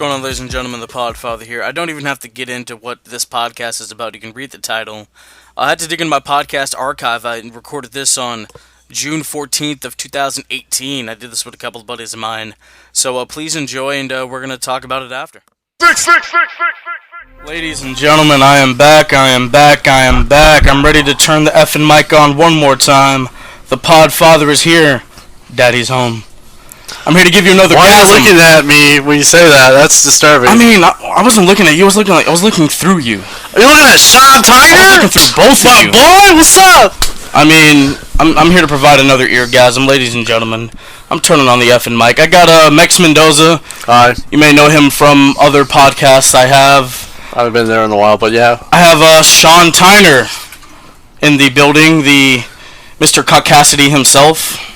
going on, ladies and gentlemen? The Podfather here. I don't even have to get into what this podcast is about. You can read the title. I had to dig into my podcast archive. I recorded this on June 14th of 2018. I did this with a couple of buddies of mine. So please enjoy, and we're going to talk about it after. Ladies and gentlemen, I am back. I'm ready to turn the effing mic on one more time. The Podfather is here. Daddy's home. I'm here to give you another Why gasm. are you looking at me when you say that? That's disturbing. I mean, I wasn't looking at you. I was looking through you. Are you looking at Sean Tyner? I was looking through both of you. Boy, what's up? I mean, I'm here to provide another eargasm, ladies and gentlemen. I'm turning on the effing mic. I got Mex Mendoza. Hi. You may know him from other podcasts I have. I haven't been there in a while, but yeah. I have Sean Tyner in the building, the Mr. Caucasity himself.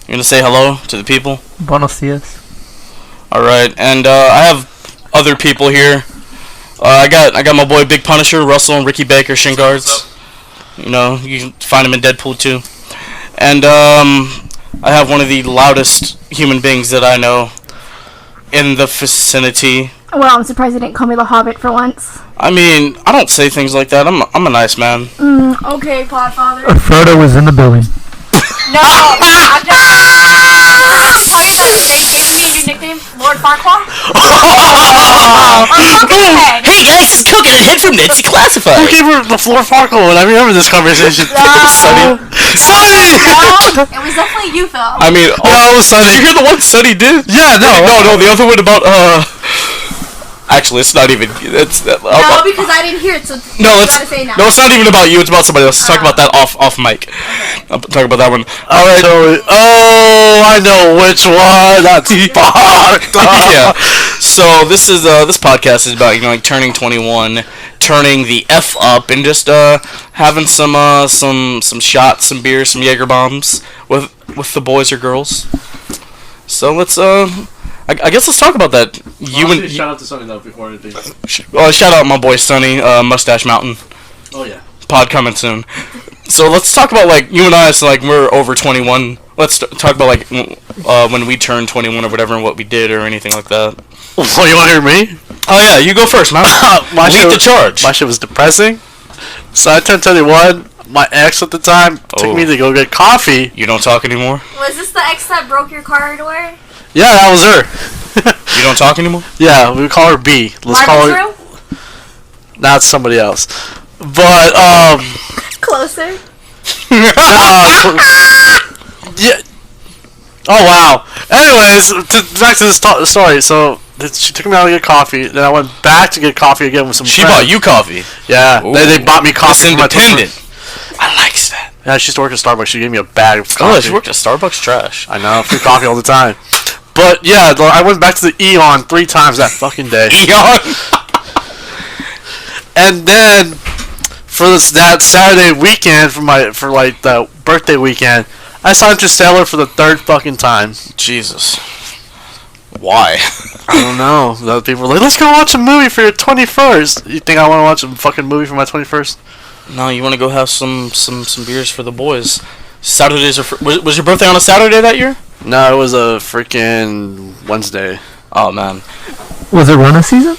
You gonna say hello to the people? Buenos dias. Alright, and I have other people here. I got my boy Big Punisher, Russell, and Ricky Baker, shin guards. You know, you can find him in Deadpool too. And I have one of the loudest human beings that I know in the vicinity. Well, I'm surprised they didn't call me the Hobbit for once. I mean, I don't say things like that. I'm a nice man. Okay, Podfather. Frodo was in the building. No, I'm just... tell you that they gave me a new nickname, Lord Farquaad. Hey guys, it's Token and Head from Nancy Classified. Who gave her the floor Farquaad? I remember this conversation. Sonny! No, it was definitely you, Phil. I mean, No, it was Sonny. did you hear the one Sonny did? Yeah, No, the other one about, actually, it's not even, it's, No, because I didn't hear it, so no, you it's, gotta say now. no, it's not even about you, it's about somebody else. Let's talk about that off mic. I'll talk about that one. Alright. Oh, I know which one. That's fucked. Yeah. So this is, this podcast is about, you know, like turning 21, turning the F up, and just, having some shots, some beers, some Jaeger bombs with the boys or girls. So let's, I guess let's talk about that. Shout out to Sonny though before anything. Shout out my boy Sonny, Mustache Mountain. Oh yeah. Pod coming soon. So let's talk about, like, you and I, so like we're over 21. Let's talk about, like, when we turned 21 or whatever, and what we did or anything like that. Well, you want to hear me? Oh yeah, you go first, man. Lead the charge. My shit was depressing. So I turned 21. My ex at the time took me to go get coffee. You don't talk anymore? Was this the ex that broke your car door? Yeah, that was her. You don't talk anymore? Yeah, we call her B. Let's call her. Room? Not somebody else. But Closer. yeah. Oh wow. Anyways, back to this story. So she took me out to get coffee. Then I went back to get coffee again with some. She friends. bought you coffee. Yeah, they bought me coffee. That's independent. I likes that. Yeah, she used to work at Starbucks. She gave me a bag of coffee. Oh, she worked at Starbucks. Trash. I know, free coffee all the time. But yeah, I went back to the Eon 3 times that fucking day. Eon. And then for that Saturday weekend for like the birthday weekend, I saw Interstellar for the 3rd fucking time. Jesus. Why? I don't know. The other people were like, let's go watch a movie for your 21st. You think I want to watch a fucking movie for my 21st? No, you want to go have some beers for the boys. Saturdays are was your birthday on a Saturday that year? No, it was a freaking Wednesday. Oh man. Was it Rona season?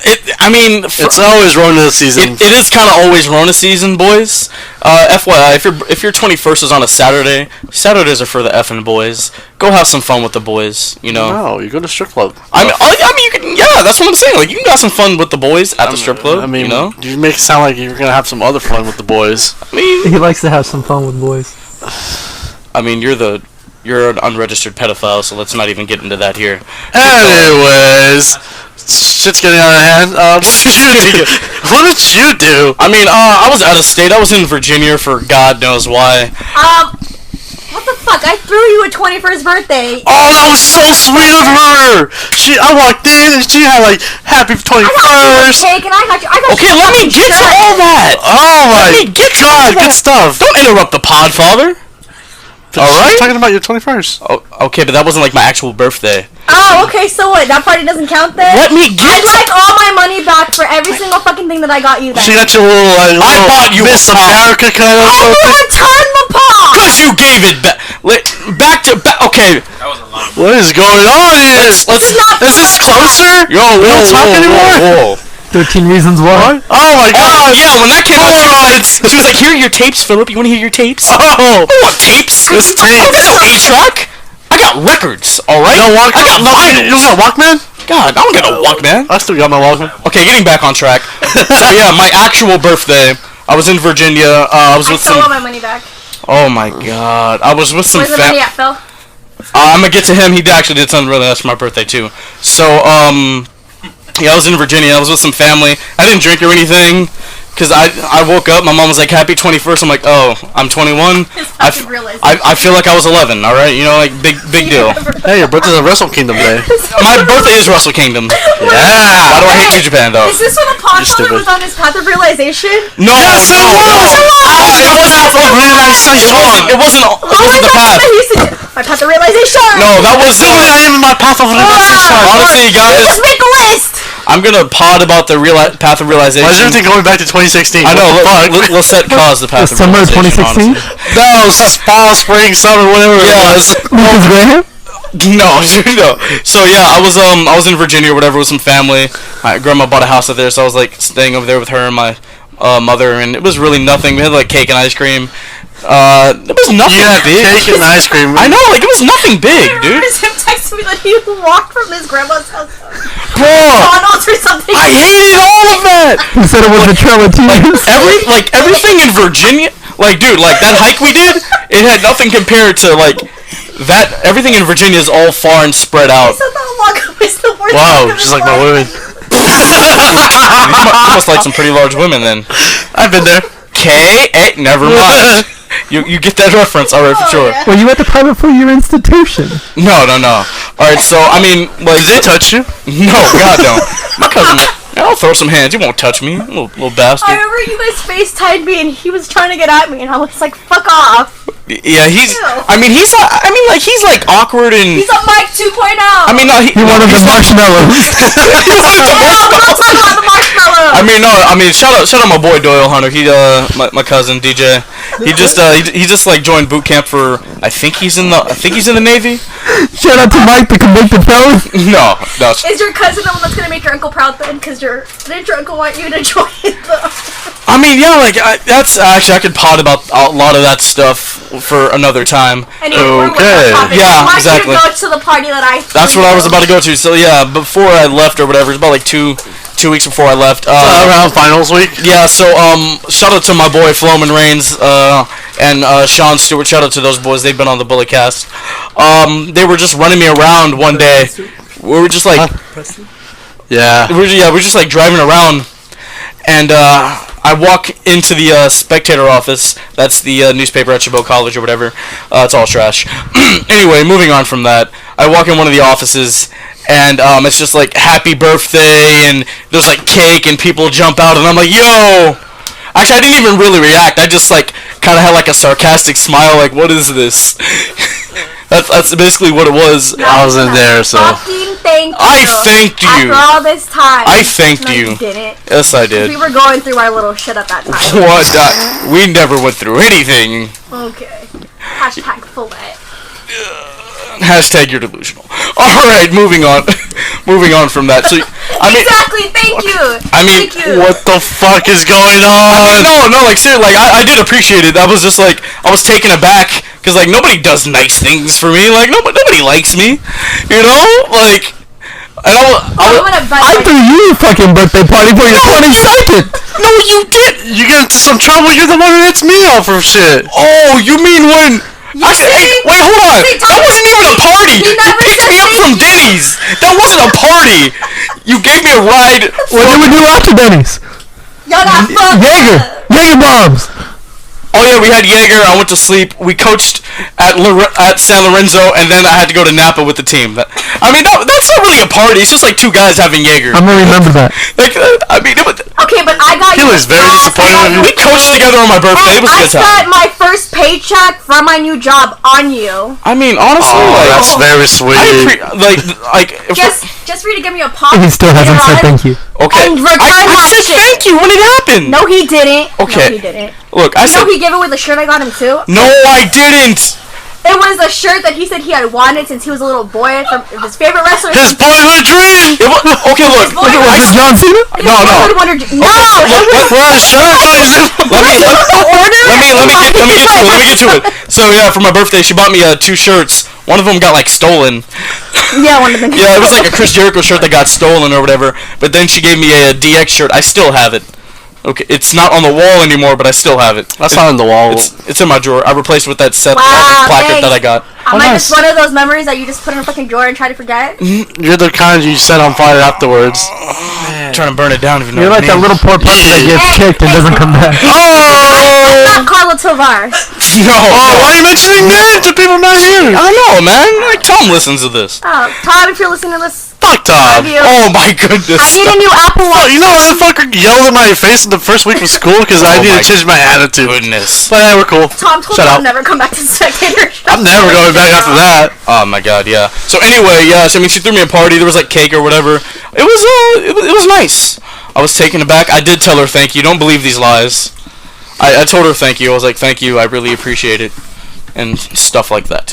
It's always Rona season. It is kind of always Rona season, boys. FYI, if your 21st is on a Saturday, Saturdays are for the effing boys. Go have some fun with the boys, you know. No, you go to strip club. I mean, you can. Yeah, that's what I'm saying. Like, you can have some fun with the boys at the strip club. I mean, you know, you make it sound like you're gonna have some other fun with the boys. I mean, He likes to have some fun with boys. I mean, you're an unregistered pedophile, so let's not even get into that here. Anyways, shit's getting out of hand. What did you do? I mean, I was out of state. I was in Virginia for God knows why. What the fuck? I threw you a 21st birthday. Oh, that was so sweet of her. I walked in and she had like happy 21st. Cake and I got you. Okay, let me get to all that. Oh my Let me get to all God, that. good stuff. Don't interrupt the Podfather. All right. Talking about your 21st. Oh, okay, but that wasn't like my actual birthday. Oh, okay, so what? That party doesn't count then? Let me get. I'd like all my money back for every single fucking thing that I got you then. She got you a little like I bought you Miss a pop. America kind of I something. want a ton of pop! Cause you gave it back. Okay. What is going on here? Let's Is this closer? yo, We don't talk anymore? 13 Reasons Why. Oh my god! Yeah, when that came out, she was like, "Here are your tapes, Philip. You want to hear your tapes?" Oh! I don't want tapes. It's I don't tapes! got no 8-track. I got records, alright? You don't I got vinyls. You don't got Walkman? God, I don't get a Walkman. I still got my Walkman. Okay, getting back on track. So yeah, my actual birthday, I was in Virginia. I was I with stole all some. my money back. Oh my god, I was with some. Where's the money at, Phil? I'm gonna get to him. He actually did something really nice for my birthday too. So yeah, I was in Virginia. I was with some family. I didn't drink or anything. Cause I woke up, my mom was like, "Happy 21st." I'm like, "Oh, I'm 21." I feel like I was 11. All right, you know, like big deal. Hey, your birthday's a Wrestle Kingdom Day. My birthday is Wrestle Kingdom. Yeah! Why do I hate New Japan though? Is this when the Podfather stupid. was on his path of realization? No, Yes, it no, was! It wasn't the path. My path of realization! No, that was I am in my path of realization. honestly, guys. Let's make a list! I'm gonna pod about the path of realization. Why is everything going back to 2016? I know. Let's set cause the path of Summer of realization. 2016? honestly. No, fall, spring, summer, whatever it was. Lucas Graham? No, no. So yeah, I was in Virginia or whatever with some family. My grandma bought a house out there, so I was like staying over there with her and my mother, and it was really nothing. We had like cake and ice cream. It was nothing You had big. cake and ice cream. I know, like it was nothing big, I dude. remember him texting me that he walked from his grandma's house to Bro, McDonald's or something. I hated all of that. He said it was a trailer too. Everything in Virginia, like dude, like that hike we did, it had nothing compared to like that. Everything in Virginia is all far and spread I out. said that long is the worst Wow, thing of she's his like my life. women. You must like some pretty large women then. I've been there. Never mind. You get that reference, alright, for Oh, sure. yeah. Were you at the private for your institution? No. Alright, so I mean, like, Did they touch you? no, God no. My cousin, I'll throw some hands. You won't touch me, little I bastard. remember you guys FaceTimed me and he was trying to get at me and I was like, fuck off. Yeah, he's. I mean, he's like awkward and. He's a Mike 2.0. I mean, no, He wanted the marshmallows. we'll talk about the marshmallow. I mean, shout out my boy Doyle Hunter. He my cousin DJ. He just like joined boot camp for. I think he's in the Navy. Shout out to Mike, the convicted felon. No. Is your cousin the one that's gonna make your uncle proud then? Because didn't your uncle want you to join the... I mean, yeah, like that's actually I could pod about a lot of that stuff for another time. Anyway, Okay. Yeah, I want exactly. you to go to the party that I... That's what I was about to go to. So yeah, before I left or whatever, it's about like two weeks before I left. Around finals week. Yeah, so shout out to my boy Floman Reigns and Sean Stewart. Shout out to those boys. They've been on the Bullet Cast. They were just running me around one day. We were just like, Yeah. we're just like driving around, and I walk into the Spectator office. That's the newspaper at Chabot College or whatever. It's all trash. Anyway, moving on from that, I walk in one of the offices, and it's just like happy birthday, and there's like cake, and people jump out, and I'm like, yo. Actually, I didn't even really react. I just like kind of had like a sarcastic smile, like, what is this? That's basically what it was. I was in there, so. Fucking thank you. I thanked you. After all this time. I thanked No, you. you didn't. Yes, I did. We were going through our little shit at that time. What? We never went through anything. Okay. Hashtag fillet. Hashtag you're delusional. Alright, moving on. Moving on from that. So, I mean, Exactly, thank you. Thank you. What the fuck is going on? no, like, seriously, like, I did appreciate it. I was just, like, I was taken aback, because, like, nobody does nice things for me. Like, nobody likes me. You know? Like, and I'm gonna I bite threw you a fucking birthday party for your 22nd. no, you did. You get into some trouble, you're the one who hits me off for shit. Oh, you mean when... Actually, hey, see? wait, hold on. See, That wasn't even a party. You You never picked said me up see? from Denny's. That wasn't a party. You gave me a ride. What did we do after Denny's? Y'all got fucked Jaeger. up. Jaeger bombs. Oh yeah, we had Jaeger. I went to sleep. We coached at San Lorenzo, and then I had to go to Napa with the team. I mean, that's not really a party. It's just like two guys having Jaeger. I'm gonna remember that. Like, I mean, Okay, but I got He you. was very disappointed in you. we coached together on my birthday. It was a I good time. spent my first paycheck from my new job on you. I mean, honestly, Oh, like, that's very sweet. like, if Just for you to give me a pop. He still hasn't said thank you. okay. And return I my said shit. thank you when it happened. No, he didn't. Okay. No, he didn't. Look, I said No, he gave it with the shirt I got him too. no, I didn't. It was a shirt that he said he had wanted since he was a little boy from his favorite wrestler. His boyhood dream! Okay, look. Was it John Cena? No. What a shirt! Let me get to it. So yeah, for my birthday, she bought me 2 shirts. One of them got like stolen. Yeah, one of them. Yeah, it was like a Chris Jericho shirt that got stolen or whatever. But then she gave me a DX shirt. I still have it. Okay, it's not on the wall anymore, but I still have it. That's not on the wall. It's in my drawer. I replaced it with that Seth Wow, placard that I got. Am I just one of those memories that you just put in a fucking drawer and try to forget? You're the kind you set on fire afterwards. I'm trying to burn it down if you know You're what like I that mean. little poor person that gets kicked and doesn't come back. I'm not Carla Tovar. No. Oh, why are you mentioning names to people not here? I know, man. Like Tom listens to this. Oh, Todd, if you're listening to this, Fuck Todd. love you. Oh my goodness. I need a new Apple Oh, Watch. you know that fucker yelled in my face in the first week of school because I Oh need my to change my attitude. Goodness. But yeah, we're cool. Tom told Shut me up. I'll never come back to the spectator. I'm never going back after that. Oh my god, yeah. So anyway, yeah. So I mean, she threw me a party. There was like cake or whatever. It was nice. I was taken aback. I did tell her thank you. Don't believe these lies. I told her thank you. I was like, thank you. I really appreciate it, and stuff like that.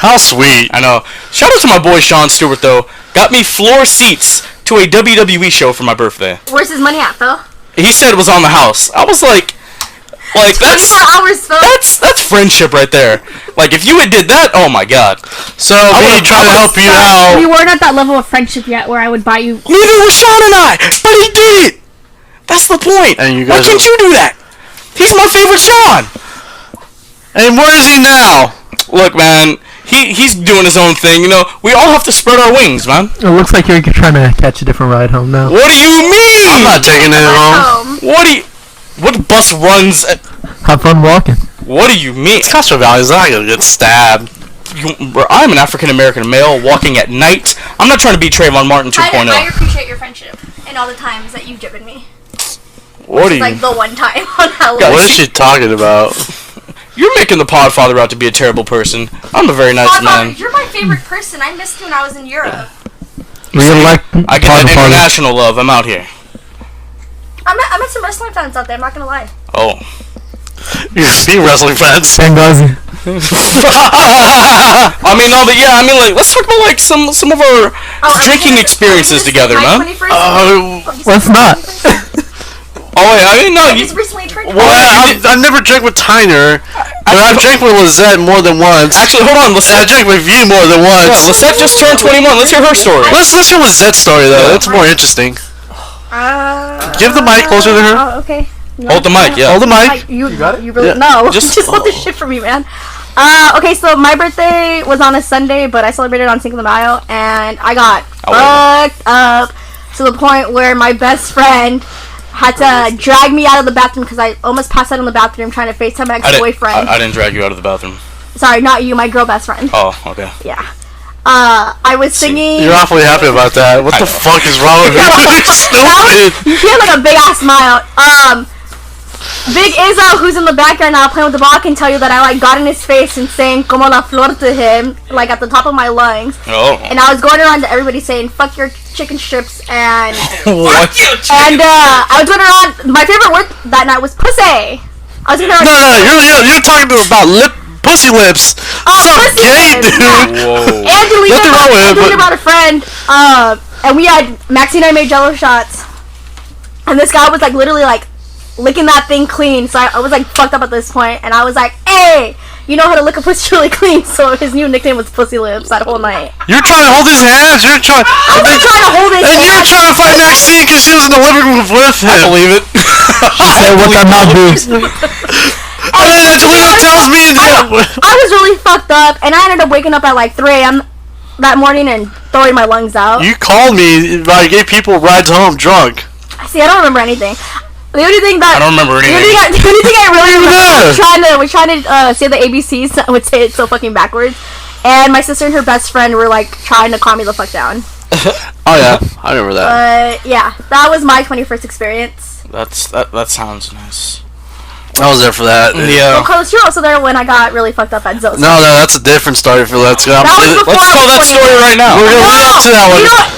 How sweet. I know. Shout out to my boy Sean Stewart though. Got me floor seats to a WWE show for my birthday. Where's his money at, Phil? He said it was on the house. I was like 24 hours, Phil. that's friendship right there. Like if you had did that, oh my god. So me trying to help you out. We weren't at that level of friendship yet where I would buy you. Neither was Sean and I, but he did it. That's the point. And you Why guys can't you do that? He's my favorite Sean. And where is he now? Look, man, he's doing his own thing. You know, we all have to spread our wings, man. It looks like you're trying to catch a different ride home now. What do you mean? I'm not taking it home. What bus runs? Have fun walking. What do you mean? It's Castro Valley. It's not gonna get stabbed. I'm an African American male walking at night. I'm not trying to be Trayvon Martin 2.0. I appreciate your friendship and all the times that you've driven me. What are you? Like the one time on Halloween. What is she talking about? You're making the Podfather out to be a terrible person. I'm a very nice Podfather, man. you're my favorite person. I missed you when I was in Europe. Re-elect I get that Podfather. international love. I'm out here. I met some wrestling fans out there. I'm not gonna lie. Oh. You're seeing wrestling fans. Benghazi. I mean, no, but yeah, I mean, like, let's talk about like some of our drinking experiences together, man. Let's not. Oh wait, I mean, no, I you. just recently turned. Well, I've never drank with Tyner, but I've drank with Lizette more than once. Actually, hold on, And I Lisette. drank with you more than Yeah, once. Lisette just turned 21. Let's hear her story. Let's hear Lizette's story though. That's more interesting. Give the mic closer to her. Oh, okay. Hold the mic, yeah. Hold the mic. You really Yeah. no. Just- Just want this shit from me, man. Okay, so my birthday was on a Sunday, but I celebrated on Cinco de Mayo, and I got fucked up to the point where my best friend had to drag me out of the bathroom because I almost passed out in the bathroom trying to FaceTime my ex-boyfriend. I didn't drag you out of the bathroom. Sorry, not you, my girl best friend. Oh, okay. Yeah. I was singing. You're awfully happy about that. What the fuck is wrong with you? Stupid. You have like a big ass smile. Big Izzo, who's in the background now playing with the ball, can tell you that I like got in his face and saying "como la flor" to him, like at the top of my lungs. Oh. And I was going around to everybody saying "fuck your chicken strips" and What? I was going around. My favorite word that night was "pussy." I was going around. No, you're talking about pussy lips. Some pussy gay lips, dude. yeah. Whoa. And deleted Nothing wrong with it, but- about a friend. And we had Maxine and I made Jello shots, and this guy was like literally like licking that thing clean. So I was like fucked up at this point, and I was like, "Hey, you know how to lick a pussy really clean." So his new nickname was Pussy Lips that whole night. You're trying to hold his hands. You're trying. I'm not trying to hold his And you're hand. trying to find Maxine because she was in the living room with him. I believe it. Say what that mouth do. And then Angelina tells me that. I was really fucked up, and I ended up waking up at like 3 a.m. that morning and throwing my lungs out. You called me. I gave people rides home drunk. See, I don't remember anything. The only thing that I don't remember anything. The only thing I really remember Yeah. was trying to say the ABCs. I would say it so fucking backwards. And my sister and her best friend were like trying to calm me the fuck down. Oh yeah, I remember that. But yeah, that was my 21st experience. That sounds nice. I was there for that. Well, Yeah. Carlos, you're also there when I got really fucked up at Zoe's. No, that's a different story for Let's Go. That was before Let's I tell was that 21. story right now. We're gonna lead up to that one. You know what?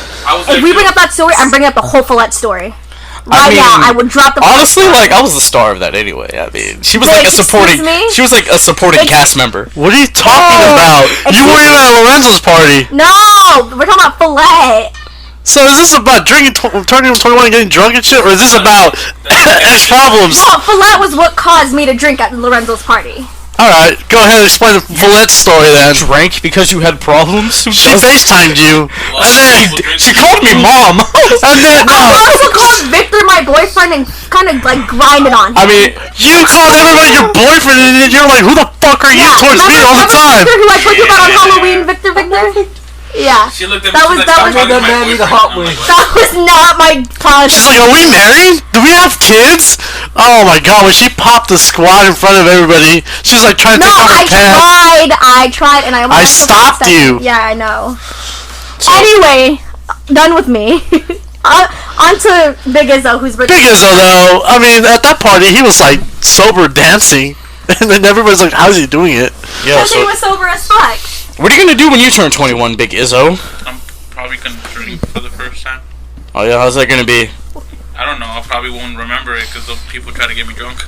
If we bring up that story, I'm bringing up the whole Follette story. right now, I would drop the. Honestly, like I was the star of that anyway. I mean, she was like a Wait, supporting. excuse me? She was like a supporting cast member. What are you talking about? You weren't even at Lorenzo's party. No, we're talking about Fillet. So is this about drinking, turning 21 and getting drunk and shit, or is this about ex problems? No, Fillet was what caused me to drink at Lorenzo's party. Alright, go ahead and explain the Villette story then. Drank because you had problems. She FaceTimed you, and then She called me mom. and then I also called Victor my boyfriend and kind of like grinded on him. I mean, you called everybody your boyfriend, and you're like, who the fuck are you towards me all the time? Victor, who I told you about on Halloween, Victor. Yeah. She looked at me. That she's was- like, that "Stop was- talking to my man need a boyfriend." hot I'm wing. like, That was not my cause. She's like, are we married? Do we have kids? Oh my god, when she popped the squad in front of everybody, she was like trying to No, take off her pants. I tried, and I almost I had to stopped step you. in. Yeah, I know. Anyway, done with me. On to Big Izzo, who's Big Izzo though, I mean, at that party, he was like sober dancing, and then everybody's like, how's he doing it? yeah. Because he So, was sober as fuck. what are you gonna do when you turn 21, Big Izzo? I'm probably gonna drink for the first time. Oh yeah, how's that gonna be? I don't know. I probably won't remember it because people try to get me drunk.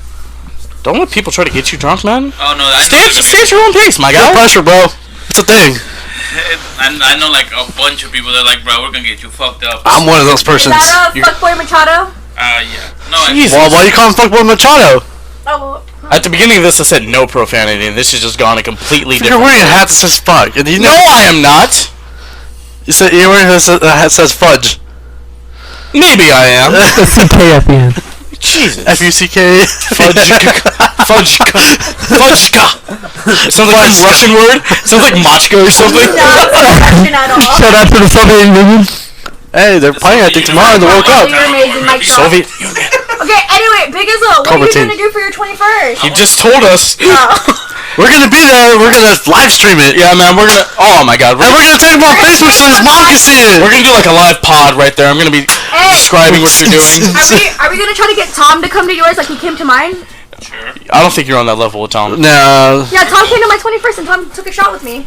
Don't let people try to get you drunk, man. Oh no, I Stay know. stay at your own pace, my No guy. pressure, bro. It's a thing. I know like a bunch of people that are like, bro, we're gonna get you fucked up. I'm one of those Is persons. that a fuckboy Machado? Yeah. No, Jesus. Well, why you call him fuckboy Machado? Oh, At the beginning of this, I said no profanity, and this has just gone a completely You're different. wearing a hat that says fuck, and you No, know I am not. you said you're wearing a hat that says fudge. Maybe I am. The CK at the end. Jesus. F-U-C-K. Fudgka. It sounds like a Russian word. It sounds like machka or something. not question at all. Shout out to the Soviet Union. Hey, they're playing I think tomorrow in the World Oh, Cup. you're amazing, Mike. Soviet Union. Okay, anyway, Big Izzo, what are you Covertine. gonna do for your 21st? He just told us. We're gonna be there. We're gonna live stream it. Yeah, man, we're gonna. Oh my god. And we're gonna take him on Facebook so his mom can see it. We're gonna do like a live pod right there. I'm gonna be Hey, describing what you're doing. are we gonna try to get Tom to come to yours like he came to mine? Sure. I don't think you're on that level with Tom. No, Yeah, Tom came to my 21st and Tom took a shot with me.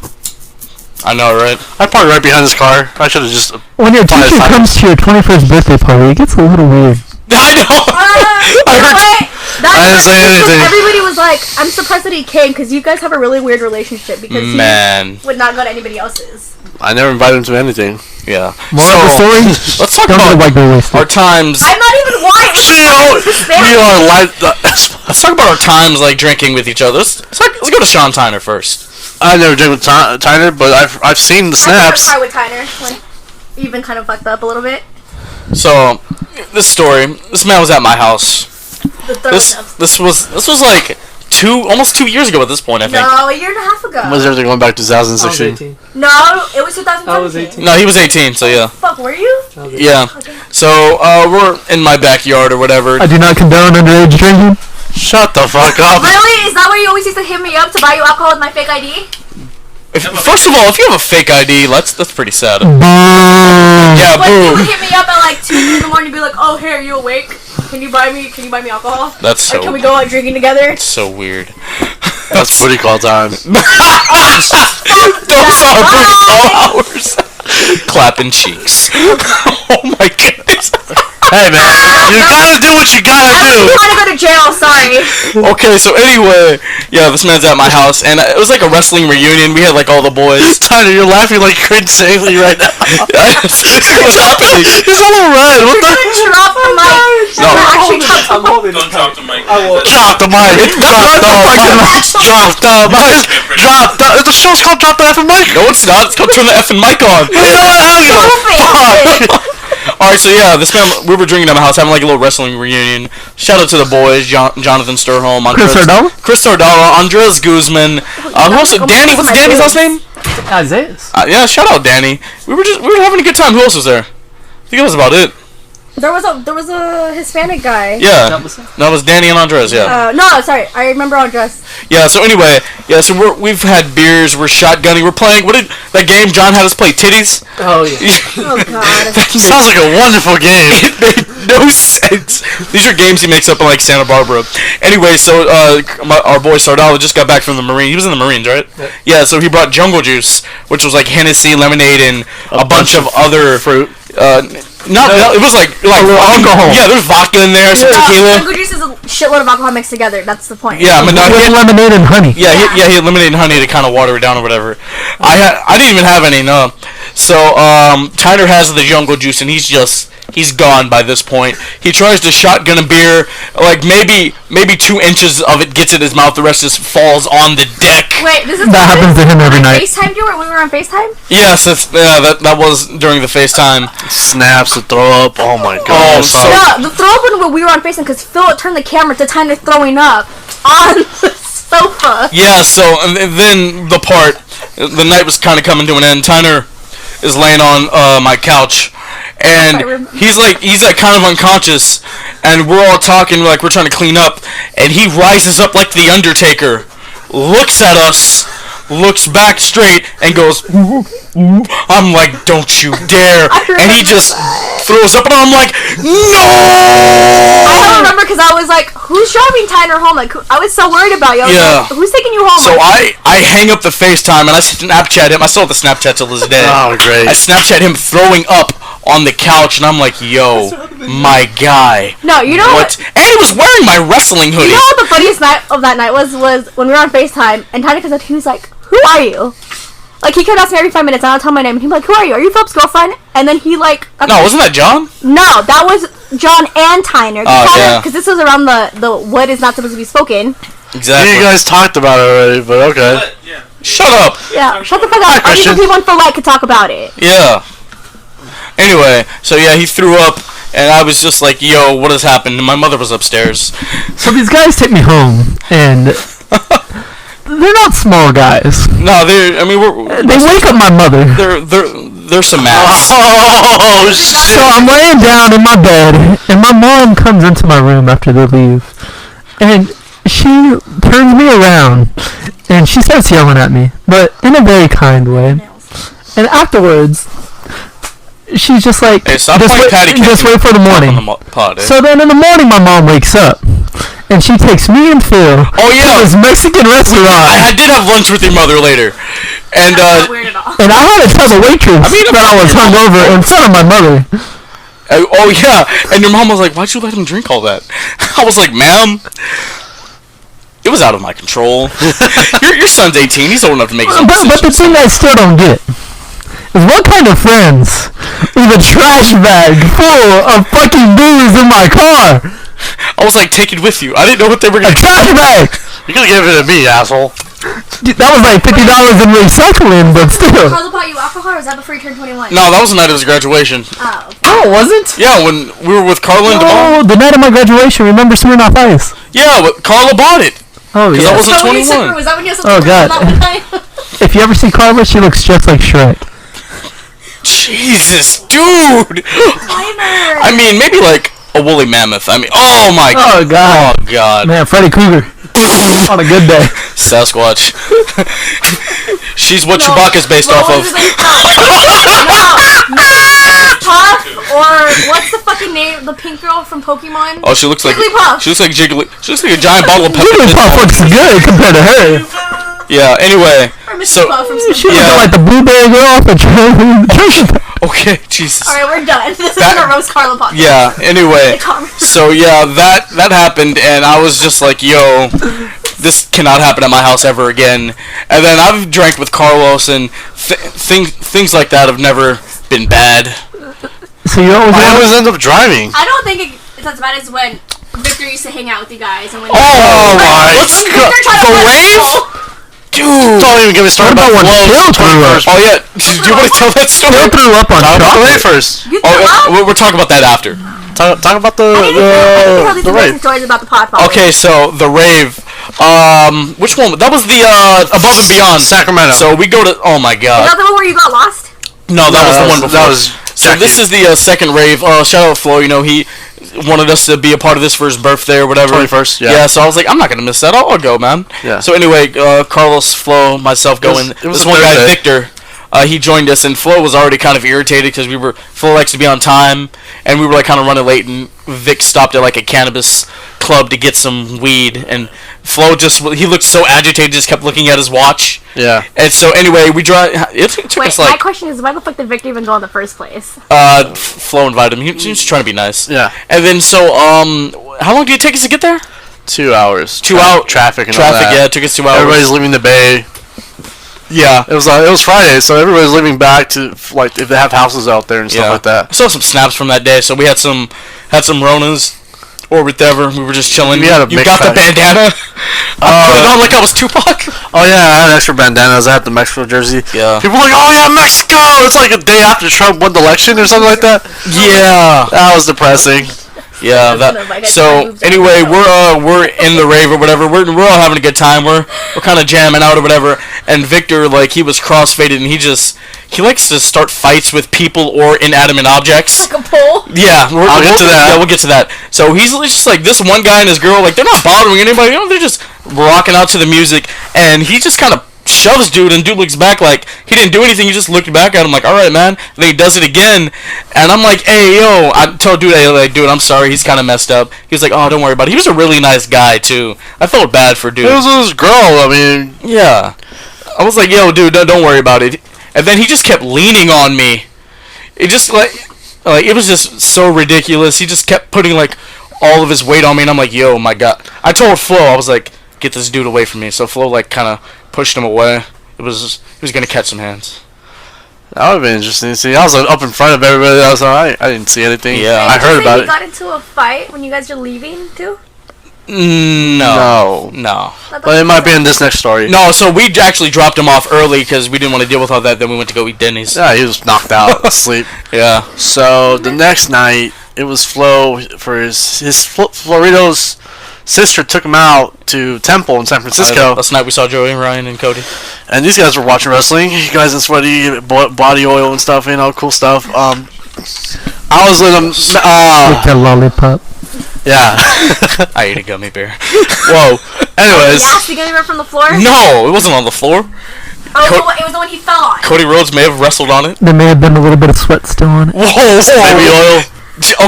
I know, right? I parked right behind his car. I should have just. When your teacher Fine. comes to your 21st birthday party, it gets a little weird. I know. I heard- I didn't say anything. Everybody was like, I'm surprised that he came because you guys have a really weird relationship because Man. he would not go to anybody else's. I never invited him to anything. Yeah. More of the story? Let's talk Don't get about white girl wasted. our times. I'm not even white. We are live. Let's talk about our times like drinking with each other. Let's go to Sean Tyner first. I never drank with Tyner, but I've seen the snaps. I with Tyner when you've been kind of fucked up a little bit. So, this story. This man was at my house. The third This was like almost 2 years ago at this point, I think. No, a year and a half ago. Was everything going back to 2016? No, it was 2017. I was 18. No, he was 18, so yeah. Fuck, were you? Yeah. So, we're in my backyard or whatever. I do not condone underage drinking. Shut the fuck up. Really? Is that where you always used to hit me up to buy you alcohol with my fake ID? First of all, if you have a fake ID, that's pretty sad. Boom. Yeah, But you boo. would hit me up at like 2 in the morning and be like, "Oh, hey, are you awake? Can you buy me alcohol? That's Or can we so go out drinking together?" so weird. That's booty call time. Those are booty call hours. Clapping cheeks. Oh my goodness. Hey man, you gotta do what you gotta You do. want to go to jail? Sorry. Okay, so anyway, yeah, this man's at my house, and it was like a wrestling reunion. We had like all the boys. Tyler, you're laughing like insanely right now. What's happening? He's all red. What the? Drop the mic. No. Actually, drop the mic. Don't drop the mic. Drop the mic. Drop the mic. Drop the mic. Drop the. The show's called Drop the Effing Mic. No, it's not. It's called Turn the effing mic on. You know what? I don't give a fuck. Alright, so yeah, this man, we were drinking at my house, having like a little wrestling reunion. Shout out to the boys, Jonathan Sturholm, Chris Ardala? Chris Ardala, Andres Guzman, who else? Danny, what's Danny's last name? Isaiah's. Yeah, shout out Danny. We were having a good time. Who else was there? I think that was about it. There was a Hispanic guy. Yeah, that was Danny and Andres. Yeah, No, sorry. I remember Andres. yeah. So anyway, yeah. So we've had beers. We're shotgunning. We're playing. What did that game John had us play? Titties. Oh, yeah. Oh God. Sounds like a wonderful game. It made no sense. These are games he makes up in like Santa Barbara. Anyway, so our boy Sardala just got back from the Marine. He was in the Marines, right? Yeah. So he brought Jungle Juice, which was like Hennessy, lemonade, and a bunch of other fruit. No, it was like alcohol. Yeah, there's vodka in there, some tequila. Jungle juice is a shitload of alcohol mixed together. That's the point. Yeah, but no, With lemonade and honey. he had lemonade and honey to kind of water it down or whatever. I didn't even have any, no. So Tyler has the jungle juice and he's gone by this point. He tries to shotgun a beer, like maybe 2 inches of it gets in his mouth, the rest just falls on the deck. Wait, this is That happens to him every night. FaceTime you when we were on FaceTime? Yes, that was during the FaceTime. Snaps to throw up. Oh my god. Oh, so- No, the throw up when we were on FaceTime because Phil turned the camera to Tyler throwing up on the sofa. Yeah, so and then the night was kind of coming to an end. Tyner is laying on my couch, and he's like kind of unconscious, and we're all talking like we're trying to clean up, and he rises up like the Undertaker, looks at us, looks back straight, and goes, I'm like, don't you dare, and he just throws up, and I'm like, no! I don't remember because I was like, who's driving Tyler home? Like, I was so worried about you. I was like, who's taking you home? So I hang up the FaceTime and I Snapchat him. I still have the Snapchat till this day. Oh, great. I Snapchat him throwing up on the couch and I'm like, yo, my guy. No, you know what? And he was wearing my wrestling hoodie. You know what the funniest night of that night was when we were on FaceTime and Tyler comes up, he was like, who are you? Like, he kept asking me every 5 minutes, and I'll tell my name, and he'd be like, who are you? Are you Philip's girlfriend? And then he, like... No, wasn't that John? No, that was John and Tyner. Oh, yeah. Because this was around the what is not supposed to be spoken. Exactly. You guys talked about it already, but okay. But, yeah. Shut up. Yeah, shut the fuck up. Only Christian. the people in Phil could talk about it. Yeah. Anyway, so yeah, he threw up, and I was just like, yo, what has happened? And my mother was upstairs. So these guys take me home, and they're not small guys. No, They wake up my mother. they're some mass. Oh, shit. So I'm laying down in my bed, and my mom comes into my room after they leave, and she turns me around, and she starts yelling at me, but in a very kind way. And afterwards, she's just like, Hey, stop just, playing patty cake. just wait for the morning. On the pod, eh? So then in the morning, my mom wakes up, and she takes me and Phil Oh, yeah. to this Mexican restaurant. I did have lunch with your mother later, and That's not weird at all. And I had to tell the waitress that I was hungover in front of my mother. oh yeah, and your mom was like, "Why'd you let him drink all that?" I was like, "Ma'am, it was out of my control. your son's 18; he's old enough to make his own But the decisions." thing I still don't get is what kind of friends leave a trash bag full of fucking booze in my car? I was like, "Take it with you." I didn't know what they were A gonna. trash bag! You could give it to me, asshole. Dude, that was like $50 in recycling, but still. Carla bought you alcohol, or was that before you turned 21? No, that was the night of his graduation. Oh. Oh, was it? Yeah, when we were with Carla and Oh, the night of my graduation, remember Smirnoff Ice? yeah, but Carla bought it Oh, because I yeah. wasn't So when you took 21. her, was that when you Oh, God. If you ever see Carla, she looks just like Shrek. Jesus, dude. I mean, maybe like a woolly mammoth. I mean, oh my. Oh, God. Oh God. Man, Freddy Krueger. On a good day. Sasquatch. She's what Chewbacca's based off of. Puff, or what's the fucking name? The pink girl from Pokemon? Oh, she looks like Jigglypuff. She looks like Jiggly. She looks like a giant bottle of pepper. Jigglypuff looks good compared to her. Yeah. Anyway. Or Mr. So. Puff from She Spongebob. looks like the blueberry girl off the trash. Okay. Jesus. Alright, we're done. This isn't That- a Rose Carla podcast. Yeah. Anyway. It's on- So yeah, that happened, and I was just like, yo, this cannot happen at my house ever again. And then I've drank with Carlos, and things like that have never been bad. So you always I always end up driving. I don't think it's as bad as when Victor used to hang out with you guys. And when Oh my Let's When go. Victor tried to The play rave? football. Dude. Don't even get me started What about about when Phil threw up? Oh yeah. Do you want to tell that story? Phil threw up on Talk about the rave chocolate. first. You threw up? Oh, we're talking about that after. Talk about I need to tell these the amazing rave. stories about the Podfather. Okay, so the rave. Which one? That was the Above and Beyond. Sacramento. So we go to. Oh my Is God. that the one where you got lost? No, that was the one before. That was So this is the second rave. Shout out Flo. You know, he wanted us to be a part of this for his birthday or whatever. 21st, yeah. Yeah. So I was like, I'm not gonna miss that. I'll go, man. Yeah. So anyway, Carlos, Flo, myself going. It was This a one guy, Thursday. Victor. He joined us, and Flo was already kind of irritated because Flo likes to be on time, and we were like kind of running late, and Vic stopped at like a cannabis club to get some weed, and Flo he looked so agitated, just kept looking at his watch. Yeah. And so anyway, we drive. It took Wait, us my like question is, why the fuck did Victor even go in the first place? Flo invited him. He was trying to be nice. Yeah. And then so how long did it take us to get there? 2 hours. 2 hours. Traffic and all Traffic, that. yeah, it took us 2 hours. Everybody's leaving the bay. Yeah. It was Friday, so everybody's leaving back to like if they have houses out there and stuff like that. I saw some snaps from that day. So we had some Ronas or whatever. We were just chilling. We had a you big got the pack. bandana. I put it on like I was Tupac. Oh yeah, I had extra bandanas. I had the Mexico jersey. Yeah. People were like, oh yeah, Mexico! It's like a day after Trump won the election or something like that. Yeah. That was depressing. Yeah. So anyway, we're in the rave or whatever. We're all having a good time. We're kind of jamming out or whatever. And Victor, like, he was crossfaded, and he likes to start fights with people or inanimate objects. Like a pole? Yeah, I'll get to that. Yeah, we'll get to that. So he's just like this one guy and his girl, like they're not bothering anybody. You know, they're just rocking out to the music, and he just kind of shoves dude, and dude looks back like he didn't do anything. He just looked back at him like, all right, man. And then he does it again, and I'm like, hey, yo. I told dude, hey, like, dude, I'm sorry. He's kind of messed up. He was like, oh, don't worry about it. He was a really nice guy too. I felt bad for dude. It was his girl. I mean, Yeah. I was like, yo, dude, don't worry about it. And then he just kept leaning on me. It just like it was just so ridiculous. He just kept putting like all of his weight on me, and I'm like, yo, my God. I told Flo, I was like, get this dude away from me. So Flo like kind of pushed him away. He was gonna catch some hands. that would have been interesting to see. I was like, up in front of everybody. I was like, I didn't see anything. Yeah. I heard about You it. got into a fight when you guys are leaving too? No. But it might be in this next story. No, so we actually dropped him off early because we didn't want to deal with all that. Then we went to go eat Denny's. Yeah, he was knocked out, asleep. Yeah. So the next night, it was Flo for his Florido's sister took him out to Temple in San Francisco. Last night we saw Joey, Ryan, and Cody. And these guys were watching wrestling. You guys in sweaty body oil and stuff, cool stuff. I was with them. With the lollipop. Yeah. I ate a gummy bear. Whoa. Anyways. Yeah, you gonna from the floor? No, it wasn't on the floor. Oh, it was the one he fell on. Cody Rhodes may have wrestled on it. There may have been a little bit of sweat still on it. Whoa, Baby oil.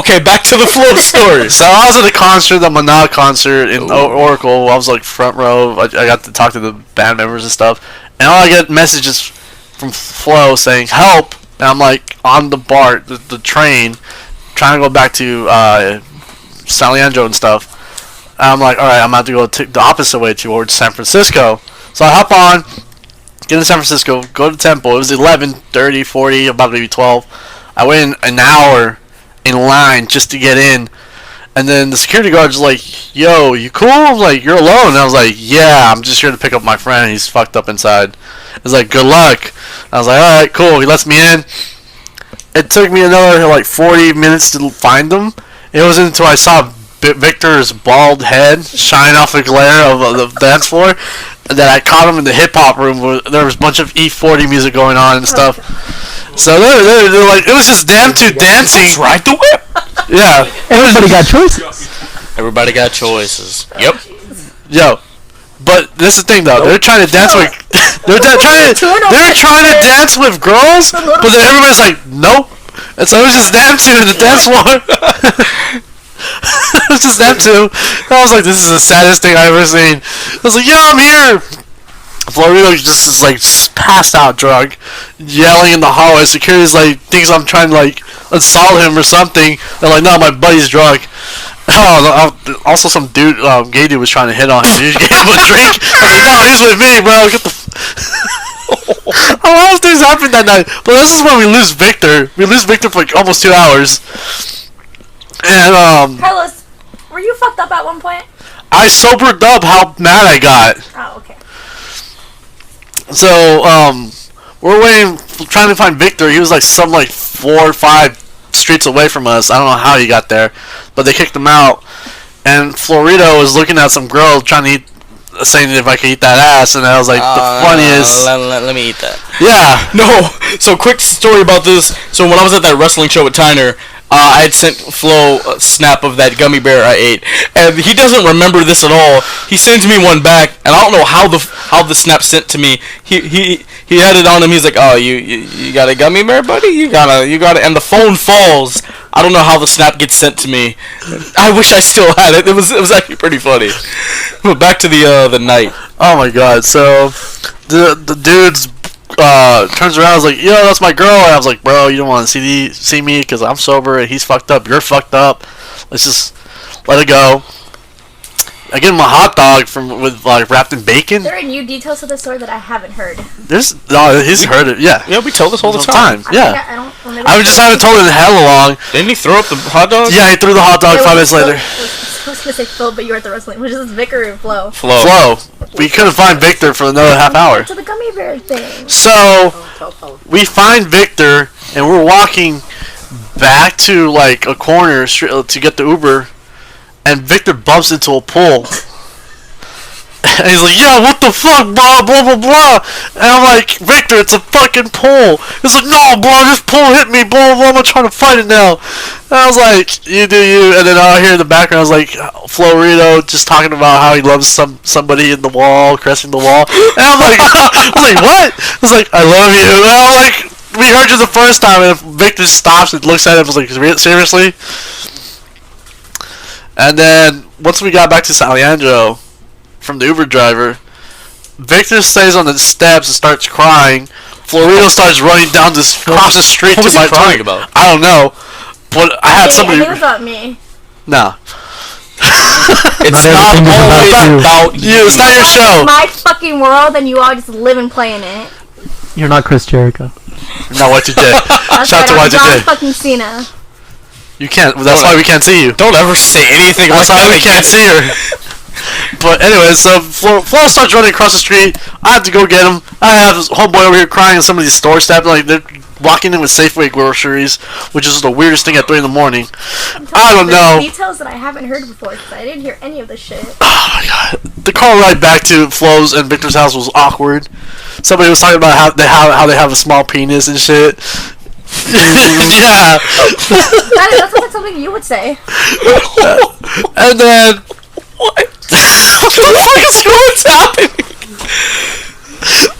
Okay, back to the floor story. So I was at a concert, the Mana concert in Oracle. I was like front row. I got to talk to the band members and stuff. And all I get messages from Flo saying help. And I'm like on the BART, the train, trying to go back to San Leandro and stuff. And I'm like, alright, I'm about to go the opposite way towards San Francisco. So I hop on, get into San Francisco, go to Temple. It was 11:30, 40, about maybe 12. I waited an hour in line just to get in. And then the security guard's like, yo, you cool? I was like, you're alone? And I was like, yeah, I'm just here to pick up my friend. He's fucked up inside. He's like, good luck. I was like, alright, cool. He lets me in. It took me another like 40 minutes to find him. It wasn't until I saw Victor's bald head shine off the glare of the dance floor that I caught him in the hip hop room where there was a bunch of E40 music going on and stuff. So they're like, it was just damn two dancing. That's right, the whip. Yeah. Everybody got choices. Everybody got choices. Yep. Yo. But this is the thing though, they're trying to dance with they're trying to dance with girls, but then everybody's like, nope. And so it was just them two in the dance floor. It was just them two. I was like, this is the saddest thing I've ever seen. I was like, yo, I'm here. Florido just is like passed out drunk, yelling in the hallway. Security's like thinks I'm trying to like assault him or something. They're like, no, my buddy's drunk. Oh, also some dude, gay dude was trying to hit on him. He gave him a drink. I was like, no, he's with me, bro. Get the. A lot of things happened that night, but this is when we lose Victor. We lose Victor for like almost 2 hours. And Carlos, were you fucked up at one point? I sobered up how mad I got. Oh, okay. So we're waiting, trying to find Victor. He was like some like 4 or 5 streets away from us. I don't know how he got there, but they kicked him out. And Florido was looking at some girl trying to eat, saying if I could eat that ass, and I was like, the funniest. Let me eat that. Yeah. No. So quick story about this. So when I was at that wrestling show with Tyner, I had sent Flo a snap of that gummy bear I ate, and he doesn't remember this at all. He sends me one back, and I don't know how the snap sent to me. He had it on him. He's like, "Oh, you got a gummy bear, buddy? You got it." And the phone falls I don't know how the snap gets sent to me. I wish I still had it. It was actually pretty funny. But back to the night. Oh my god! So the dude's turns around. I was like, "Yo, that's my girl." And I was like, "Bro, you don't want to see me because I'm sober and he's fucked up. You're fucked up. Let's just let it go." I get him a hot dog with wrapped in bacon. There are new details to the story that I haven't heard. He's heard it. Yeah. Yeah, we tell this all the time. Yeah. I don't. Or maybe I just haven't told it in hell long. Didn't he throw up the hot dog? Yeah, he threw the hot dog It 5 minutes was- later. I was gonna say Phil, but you were at the wrestling. Which is Vicar or Flo? Flo. We couldn't find Victor for another half hour. To the gummy bear thing. So we find Victor and we're walking back to like a corner to get the Uber, and Victor bumps into a pole. And he's like, "Yeah, what the fuck, blah, blah, blah, blah." And I'm like, "Victor, it's a fucking pole." He's like, "No, bro, this pole hit me, blah, blah, I'm not trying to fight it now." And I was like, "You do you." And then I hear in the background, I was like, Florito just talking about how he loves somebody in the wall, caressing the wall. And I'm like, I was like, "What?" I was like, "I love you." And I was like, "We heard you the first time." And Victor stops and looks at him and was like, "Seriously?" And then, once we got back to San Leandro, from the Uber driver, Victor stays on the steps and starts crying. Florito starts running down across the street What to was my he crying toilet. about? I don't know, but I had I somebody. think it was about me. No, It's Not not everything is always about you. about you. it's not your show. My fucking world, and you all just live and play in it. You're not Chris Jericho. No, Y2J. That's Shout out to right, I'm John Y2J. fucking Cena. You can't. That's why we can't see you. Don't ever say anything like That's why that we can't see her. But anyway, so Flo starts running across the street. I have to go get him. I have this homeboy over here crying in some of these store staff. Like, they're walking in with Safeway groceries, which is the weirdest thing at 3 in the morning. I don't know. Details that I haven't heard before because I didn't hear any of this shit. Oh my god. The car ride back to Flo's and Victor's house was awkward. Somebody was talking about how they have a small penis and shit. Yeah. That's like something you would say. And then What? What the fuck is what's happening?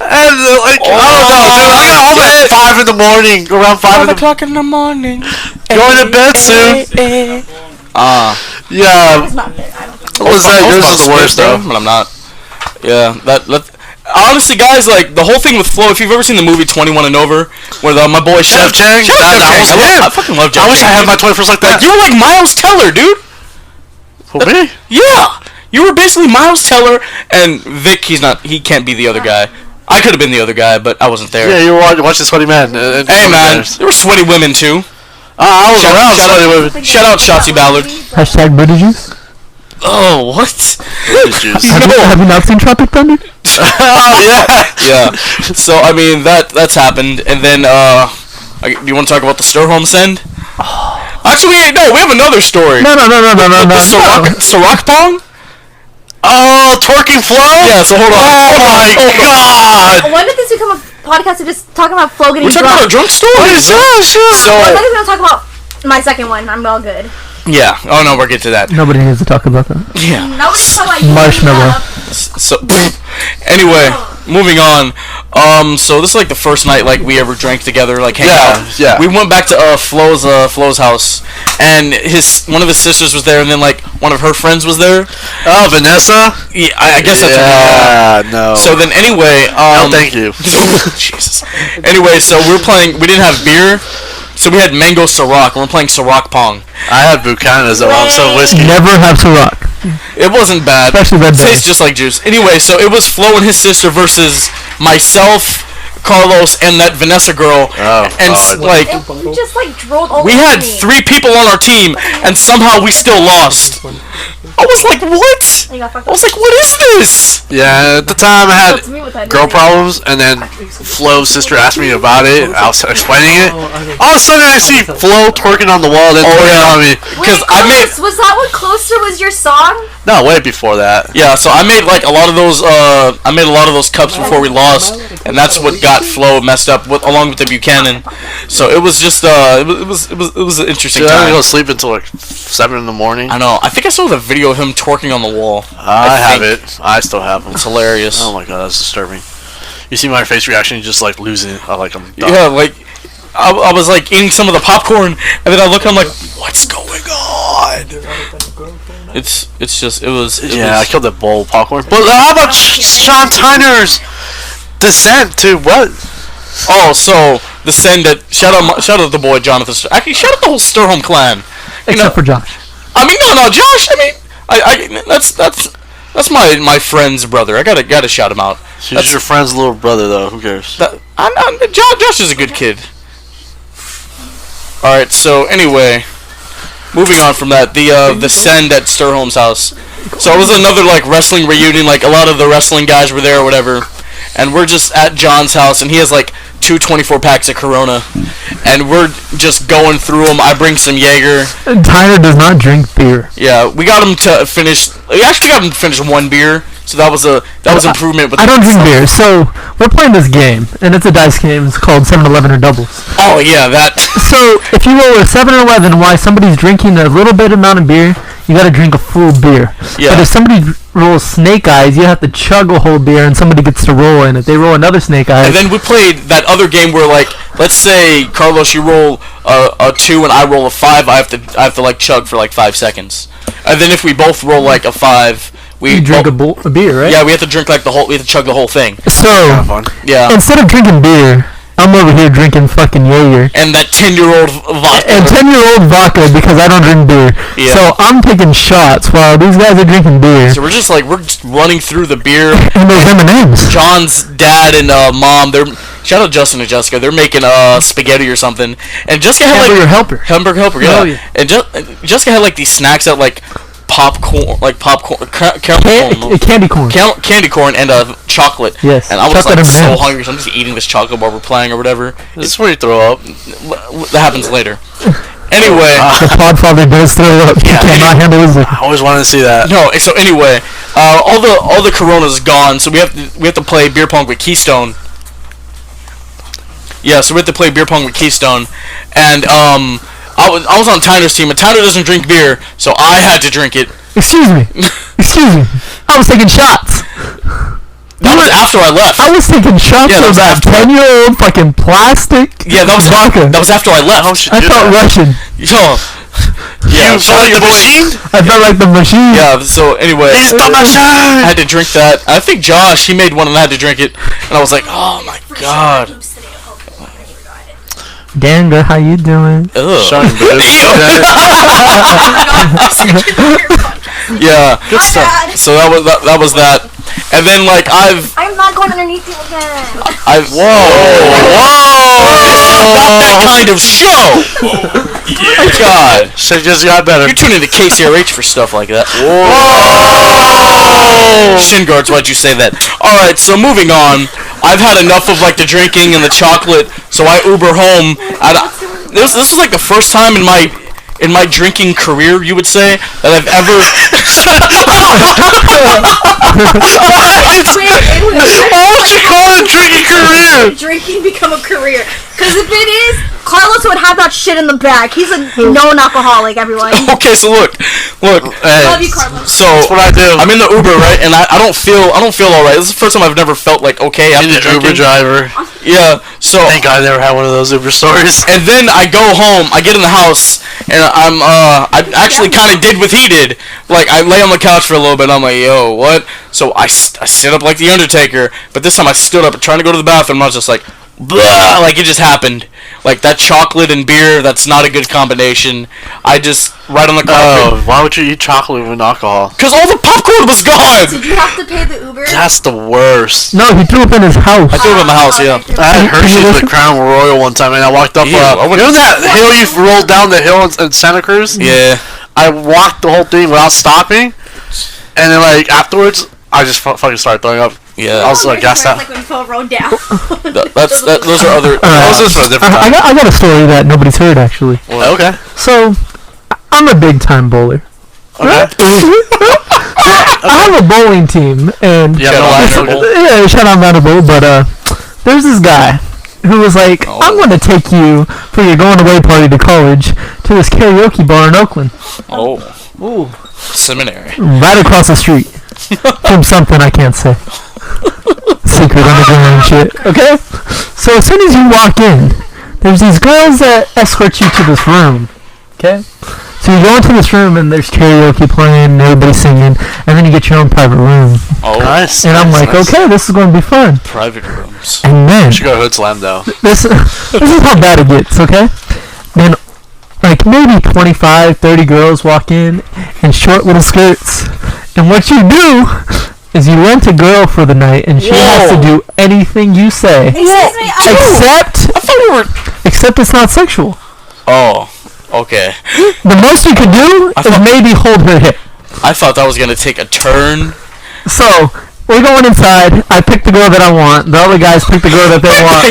I don't know, dude. I got home at 5 in the morning, around 5 in the morning. Going to bed soon. Yeah. It's not there. I don't think. What was that? Yours is the worst though. But I'm not. Yeah, that. Honestly, guys, like the whole thing with Flo. If you've ever seen the movie 21 and Over, where my boy Chef Chang. Shout out That Chef was Chang. him. I fucking love Chef I wish I Chang, had my dude. 21st like that. You were like Miles Teller, dude. Who, me? Yeah, you were basically Miles Teller, and Vic. He can't be the other guy. I could have been the other guy, but I wasn't there. Yeah, you were watching Sweaty Man. Hey man, there were sweaty women too. I was around Sweaty Women. Shout out Shotzi Ballard. Hashtag booty juice. Oh, what? Juice. Have you not seen Tropic Thunder? Oh yeah. Yeah. So I mean that's happened, and then do you want to talk about the Sturholm send? Actually, we have another story. No. The Ciroc Pong? Oh, twerking Flo. Yeah. So hold on. Oh my god. When did this become a podcast of just talking about Flo getting We're talking about our drunk? drunk stories. Yeah, sure. So I thought we were gonna talk about my second one. I'm all good. yeah. Oh no, we'll get to that. Nobody needs to talk about that. Yeah. Nobody's talking about you. Marshmallow. So anyway, moving on. So this is like the first night like we ever drank together, like hang out. Yeah. We went back to Flo's house, and one of his sisters was there, and then like one of her friends was there. Oh, Vanessa. Yeah, I guess that's her name. Yeah, no. So then anyway, no, thank you. Jesus. Anyway, so we didn't have beer, so we had mango Ciroc, and we're playing Ciroc Pong. I had Buchanan's though. I'm so whiskey. Never have to rock. It wasn't bad. Especially Red Tastes Bull. just like juice. Anyway, so it was Flo and his sister versus myself, Carlos, and that Vanessa girl. Oh, and God. like You just like drooled over we had me. 3 people on our team, and somehow we still lost. I was like, what? And you got fucked I was up. like, what is this? Yeah, at the time I It's had me with that girl movie. problems, and then Flo's sister asked me about it. I was explaining it. All of a sudden, I see Flo twerking on the wall, then twerking on me. Because Wait, I made was that what Closer was your song? No, way before that. Yeah, so I made like a lot of those. I made a lot of those cups before we lost, and that's what got Flo messed up with, along with the Buchanan. So it was just it was an interesting Dude, I didn't time. go sleep until like 7 in the morning. I know. I think I saw the video of him twerking on the wall. I have think. it. I still have them. It's hilarious. Oh my god, that's disturbing. You see my face reaction? Just like losing it. Like I'm done. Yeah, like I was like eating some of the popcorn, and then I look, I'm like, what's going on? It was. I killed that bowl of popcorn. But how about Sean Tyner's descent to what? Oh, so the send that shout out the boy Jonathan. Actually, shout out the whole Sturholm clan. Except for Josh. I mean, no, Josh. I mean, I that's my friend's brother. I gotta shout him out. He's your friend's little brother, though. Who cares? Josh is a good kid. All right. So anyway, moving on from that, the send at Sturholm's house. So it was another like wrestling reunion. Like a lot of the wrestling guys were there or whatever. And we're just at John's house, and he has like 24 packs of Corona, and we're just going through them. I bring some Jaeger. Tyler does not drink beer. Yeah, we got him to finish. We actually got him to finish one beer, so that was improvement. I don't drink beer, so we're playing this game, and it's a dice game. It's called 7-Eleven or doubles. Oh yeah, that. So if you roll a 7-Eleven while somebody's drinking a little bit amount of beer, you got to drink a full beer. Yeah. But if somebody rolls snake eyes, you have to chug a whole beer, and somebody gets to roll in it. They roll another snake eyes. And then we played that other game where, like, let's say Carlos, you roll a 2 and I roll a 5. I have to like chug for like 5 seconds. And then if we both roll like a 5, we drink a beer, right? Yeah, we have to drink like we have to chug the whole thing. So yeah, instead of drinking beer, I'm over here drinking fucking Jaeger. And that 10-year-old vodka. And 10-year-old vodka because I don't drink beer. Yeah. So I'm taking shots while these guys are drinking beer. So we're just running through the beer. And those M&Ms. John's dad and mom, shout out Justin and Jessica. They're making spaghetti or something. And Jessica had Hamburger helper. Yeah. Oh, yeah. And Jessica had like these snacks that like popcorn, candy corn, candy corn, and chocolate. Yes. And I was chocolate like so M&Ms. hungry, so I'm just eating this chocolate while we're playing or whatever. This is where you throw up. That happens later. Anyway, the Podfather does throw up. He cannot handle his liquor. I always wanted to see that. No. So anyway, all the Corona's gone, so we have to play beer pong with Keystone. Yeah, so we have to play beer pong with Keystone, and I was on Tyner's team, and Tyner doesn't drink beer, so I had to drink it. Excuse me. I was taking shots. That was after I left. I was taking shots of that 10-year-old fucking plastic. Yeah, that was vodka. That was after I left. I felt Russian. Yo. Yeah, you felt like the machine? I felt like the machine. Yeah, so anyway. It's the machine! I had to drink that. I think Josh, he made one and I had to drink it. And I was like, oh my god. Danga, how you doing? Ugh. Showing boobs. Yeah, good stuff. So that was that. And then like I'm not going underneath you again. Not that kind of show. My God. Shit just got better. You tune into KCRH for stuff like that. Whoa. Shin guards, why'd you say that? Alright, so moving on. I've had enough of like the drinking and the chocolate, so I Uber home. This was like the first time in my drinking career, you would say, that I've ever. Why would you call it a drinking career? Drinking become a career. Because if it is, Carlos would have that shit in the bag. He's a known alcoholic, everyone. Okay, so look. Hey, love you, Carlos. So that's what I do. I'm in the Uber, right, and I don't feel all right. This is the first time I've never felt like okay after drinking. Uber driver. Yeah. So thank God I never had one of those Uber stories. And then I go home. I get in the house, and I actually kind of did what he did. Like I lay on the couch for a little bit. And I'm like, yo, what? So I sit up like the Undertaker, but this time I stood up trying to go to the bathroom. I was just like, blah, like it just happened. Like that chocolate and beer, that's not a good combination. I just right on the carpet. Oh, why would you eat chocolate with alcohol? Because all the popcorn was gone. Did you have to pay the Uber? That's the worst. No, he threw up in his house. I threw up in my house, yeah. I had Hershey's with Crown Royal one time, and I walked up. You know that hill you rolled down the hill in Santa Cruz? Yeah. I walked the whole thing without stopping, and then like afterwards, I just fucking started throwing up. Yeah. I was like, gassed out. Like when Phil rode down. Those are other. Those are for a different time. I got a story that nobody's heard actually. Okay. So, I'm a big time bowler. Okay. I have a bowling team, and shout out Vanderbilt. But there's this guy who was like, I'm going to take you for your going away party to college to this karaoke bar in Oakland. Oh. Ooh. Seminary. Right across the street from something I can't say. Secret underground shit. Okay? So as soon as you walk in, there's these girls that escort you to this room. Okay? So you go into this room and there's karaoke playing, and everybody's singing, and then you get your own private room. Oh, Nice. And I'm like, okay, this is going to be fun. private rooms. And then You should go to Hood Slam though. this is how bad it gets, okay? Then, like, maybe 25, 30 girls walk in short little skirts. And what you do is you rent a girl for the night, and she has to do anything you say. Excuse me, Except it's not sexual. Oh, okay. The most you could do is maybe hold her hip. I thought that was gonna take a turn. So, we're going inside. I pick the girl that I want. The other guys pick the girl that they want.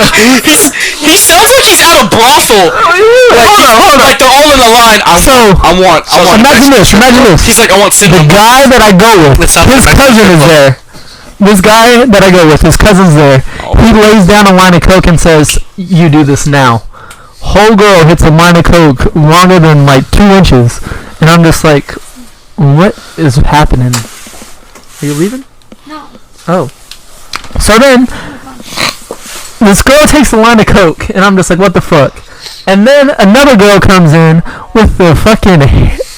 He sounds like he's at a brothel. Hold on. Like they're all in a line. I want. Imagine this. He's like, I want The cinnamon. guy that I go with, his cousin is there. This guy that I go with, his cousin's there. He lays down a line of coke and says, "You do this now." Whole girl hits a line of coke longer than like 2 inches, and I'm just like, what is happening? Are you leaving? No. Oh. So then, this girl takes a line of coke, and I'm just like, what the fuck? And then another girl comes in with the fucking,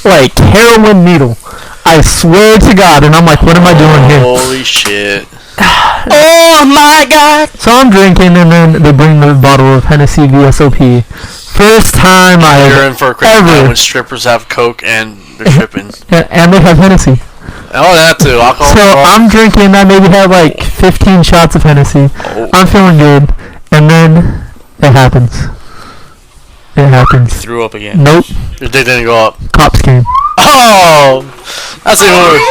like, heroin needle. I swear to God, and I'm like, what am I doing here? Holy shit. Oh my God. So I'm drinking, and then they bring the bottle of Hennessy VSOP. First time You're in for a crazy night ever. when strippers have coke and they're tripping. And they have Hennessy. Oh, that too. Alcohol. So I'm drinking. I maybe had like 15 shots of Hennessy. I'm feeling good, and then it happens. It happens. Threw up again. Nope. Your dick didn't go up. Cops came. Oh! That's even worse.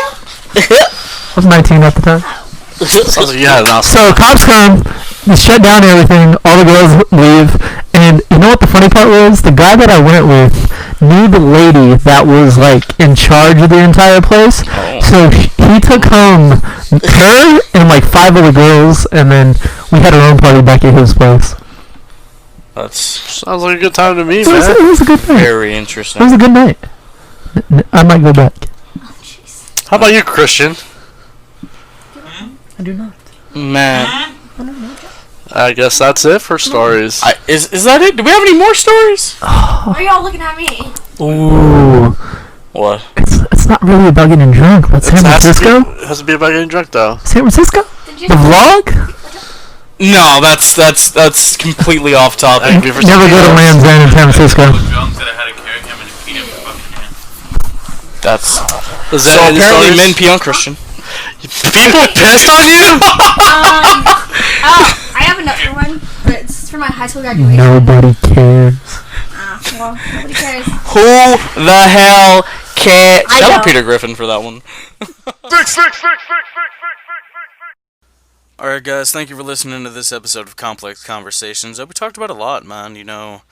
I was 19 at the time. Sounds like you had an awesome. So cops come, they shut down everything, all the girls leave, and you know what the funny part was? The guy that I went with knew the lady that was like in charge of the entire place. So he took home her and like 5 other girls, and then we had our own party back at his place. That's Sounds like a good time to me, It was a good night. very It interesting. was a good night. I might go back. How about you, Christian? I do not. Man, I guess that's it for stories. is that it? Do we have any more stories? Why are y'all looking at me? Ooh. What? It's not really about getting drunk, but San Francisco? It has to be about getting drunk, though. San Francisco? Did you The vlog? No, that's completely off topic. Thank you for Never go to Land's End in San Francisco. Drunk that I had to carry him and feed him fucking hand. That's Is so that any apparently stories? men pee on Christian. People pissed on you? I have another one, but it's for my high school graduation. Nobody cares. Well, nobody cares. Who the hell cares? I Shout out know. Peter Griffin for that one. Alright guys, thank you for listening to this episode of Complexx Conversations. We talked about a lot, man, you know,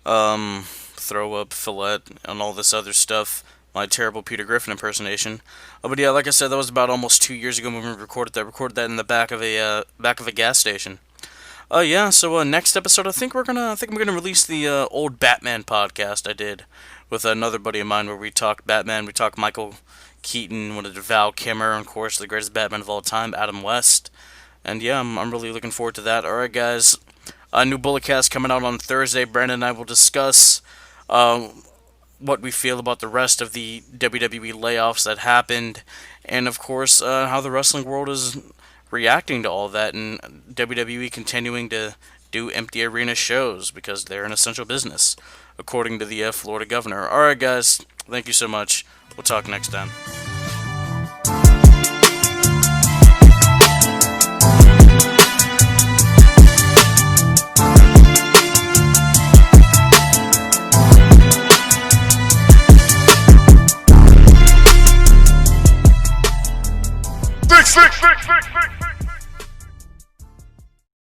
throw up, fillet, and all this other stuff. My terrible Peter Griffin impersonation. But yeah, like I said, that was about almost 2 years ago when we recorded that. Recorded that in the back of a gas station. Yeah. So next episode, I think I'm gonna release the old Batman podcast I did with another buddy of mine, where we talked Batman. We talked Michael Keaton, one of the Val Kilmer, and of course the greatest Batman of all time, Adam West. And yeah, I'm really looking forward to that. All right, guys. A new Bulletcast coming out on Thursday. Brandon and I will discuss what we feel about the rest of the WWE layoffs that happened, and of course how the wrestling world is reacting to all that, and WWE continuing to do empty arena shows because they're an essential business, according to the Florida governor. Alright guys, thank you so much. We'll talk next time. Fix.